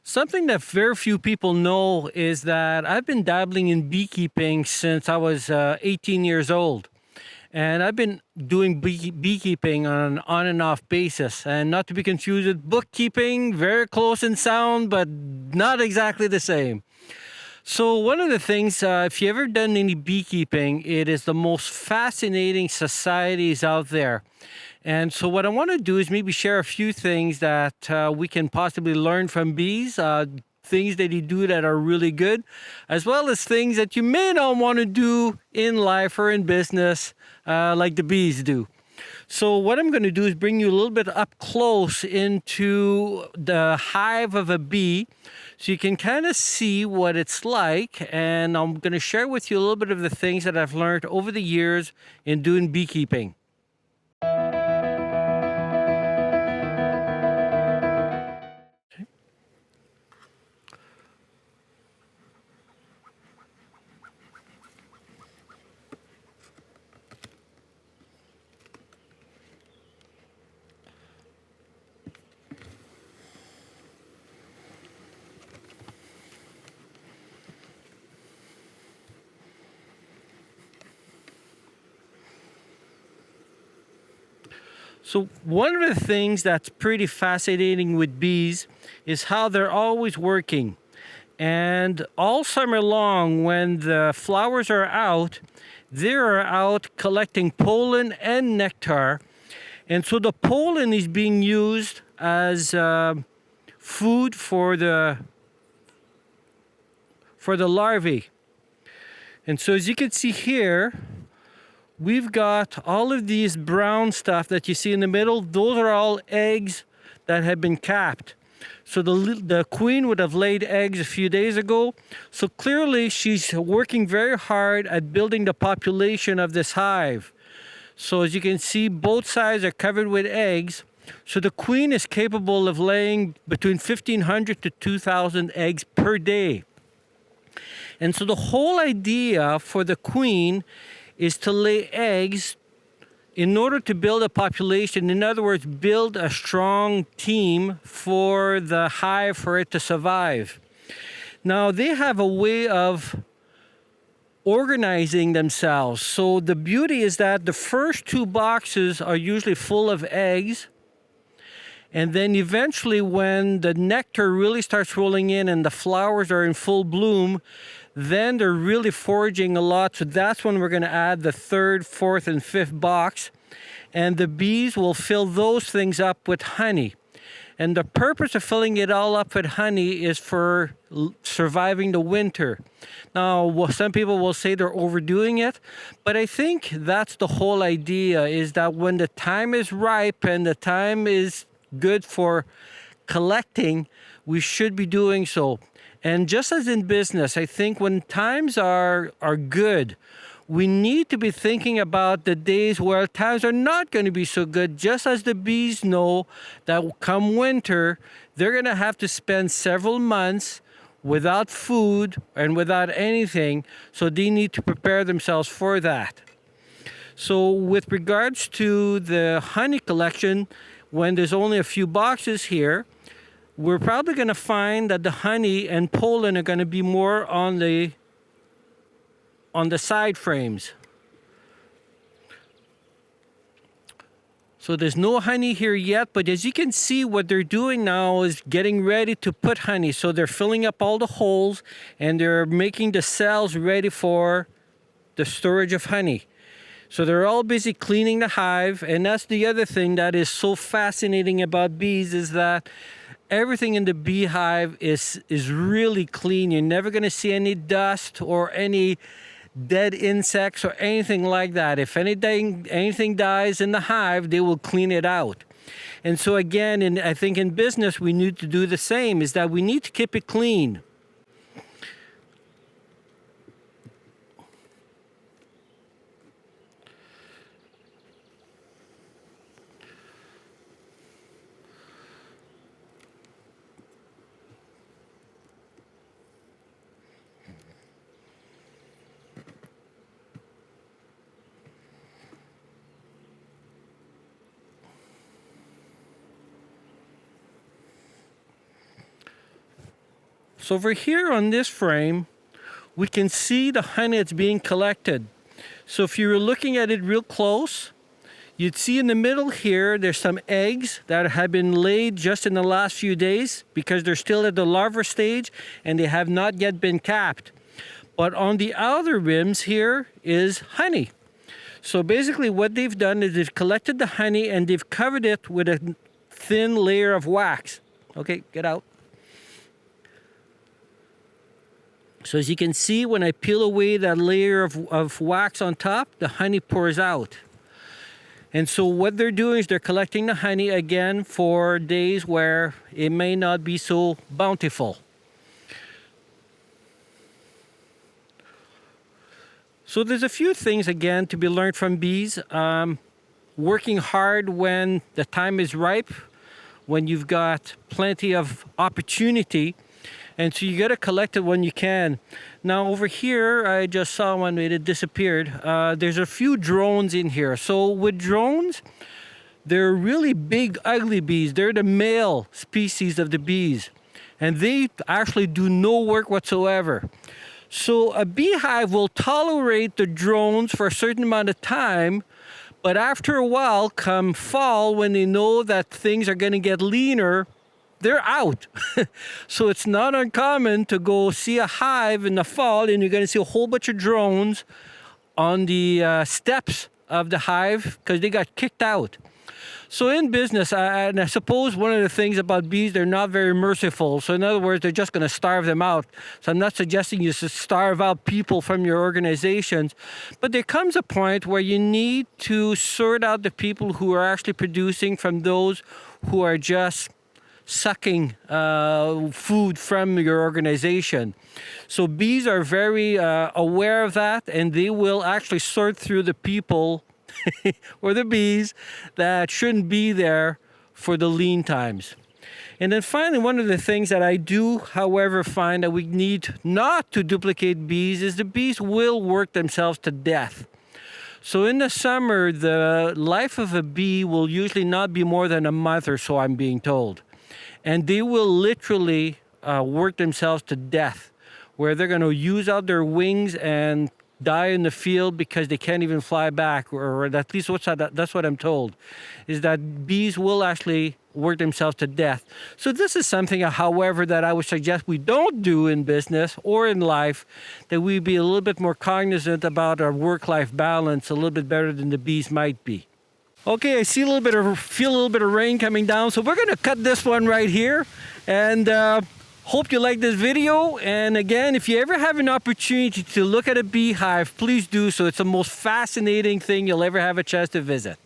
Something that very few people know is that I've been dabbling in beekeeping since I was 18 years old. And I've been doing beekeeping on an on and off basis. And not to be confused with bookkeeping, very close in sound, but not exactly the same. So, one of the things, if you ever done any beekeeping, it is the most fascinating societies out there. And so, what I want to do is maybe share a few things that we can possibly learn from bees, things that you do that are really good, as well as things that you may not want to do in life or in business, like the bees do. So, what I'm going to do is bring you a little bit up close into the hive of a bee so you can kind of see what it's like. And I'm going to share with you a little bit of the things that I've learned over the years in doing beekeeping. So, one of the things that's pretty fascinating with bees is how they're always working. And all summer long, when the flowers are out, they're out collecting pollen and nectar. And so the pollen is being used as food for the larvae. And so as you can see here, we've got all of these brown stuff that you see in the middle. Those are all eggs that have been capped. So the queen would have laid eggs a few days ago. So clearly she's working very hard at building the population of this hive. So as you can see, both sides are covered with eggs. So the queen is capable of laying between 1,500 to 2,000 eggs per day. And so the whole idea for the queen is to lay eggs in order to build a population. In other words, build a strong team for the hive for it to survive. Now, they have a way of organizing themselves. So the beauty is that the first two boxes are usually full of eggs. And then eventually, when the nectar really starts rolling in and the flowers are in full bloom, then they're really foraging a lot. So that's when we're going to add the third, fourth, and fifth box. And the bees will fill those things up with honey. And the purpose of filling it all up with honey is for surviving the winter. Now, some people will say they're overdoing it, but I think that's the whole idea, is that when the time is ripe and the time is good for collecting, we should be doing so. And just as in business, I think when times are good, we need to be thinking about the days where times are not going to be so good, just as the bees know that come winter, they're going to have to spend several months without food and without anything. So they need to prepare themselves for that. So with regards to the honey collection, when there's only a few boxes here, we're probably going to find that the honey and pollen are going to be more on the side frames. So there's no honey here yet, but as you can see, what they're doing now is getting ready to put honey. So they're filling up all the holes and they're making the cells ready for the storage of honey. So they're all busy cleaning the hive, and that's the other thing that is so fascinating about bees, is that everything in the beehive is really clean. You're never going to see any dust or any dead insects or anything like that. If anything dies in the hive, they will clean it out. And so again, I think in business we need to do the same, is that we need to keep it clean. So over here on this frame, we can see the honey that's being collected. So if you were looking at it real close, you'd see in the middle here, there's some eggs that have been laid just in the last few days because they're still at the larva stage and they have not yet been capped. But on the outer rims here is honey. So basically what they've done is they've collected the honey and they've covered it with a thin layer of wax. Okay, get out. So as you can see, when I peel away that layer of wax on top, the honey pours out. And so what they're doing is they're collecting the honey again for days where it may not be so bountiful. So there's a few things again to be learned from bees. Working hard when the time is ripe, when you've got plenty of opportunity. And so you got to collect it when you can. Now over here, I just saw one, it disappeared. There's a few drones in here. So with drones, they're really big, ugly bees. They're the male species of the bees. And they actually do no work whatsoever. So a beehive will tolerate the drones for a certain amount of time, but after a while, come fall, when they know that things are going to get leaner, they're out. So it's not uncommon to go see a hive in the fall and you're going to see a whole bunch of drones on the steps of the hive because they got kicked out. So in business, and I suppose one of the things about bees, they're not very merciful. So in other words, they're just going to starve them out. So I'm not suggesting you should starve out people from your organizations. But there comes a point where you need to sort out the people who are actually producing from those who are just sucking food from your organization. So bees are very aware of that, and they will actually sort through the people or the bees that shouldn't be there for the lean times. And then finally, one of the things that I do, however, find that we need not to duplicate bees is the bees will work themselves to death. So in the summer, the life of a bee will usually not be more than a month or so, I'm being told. And they will literally work themselves to death, where they're going to use out their wings and die in the field because they can't even fly back, or at least that's what I'm told, is that bees will actually work themselves to death. So this is something, however, that I would suggest we don't do in business or in life, that we be a little bit more cognizant about our work-life balance a little bit better than the bees might be. Okay, I feel a little bit of rain coming down, so we're going to cut this one right here, and hope you like this video. And again, if you ever have an opportunity to look at a beehive, please do so. It's the most fascinating thing you'll ever have a chance to visit.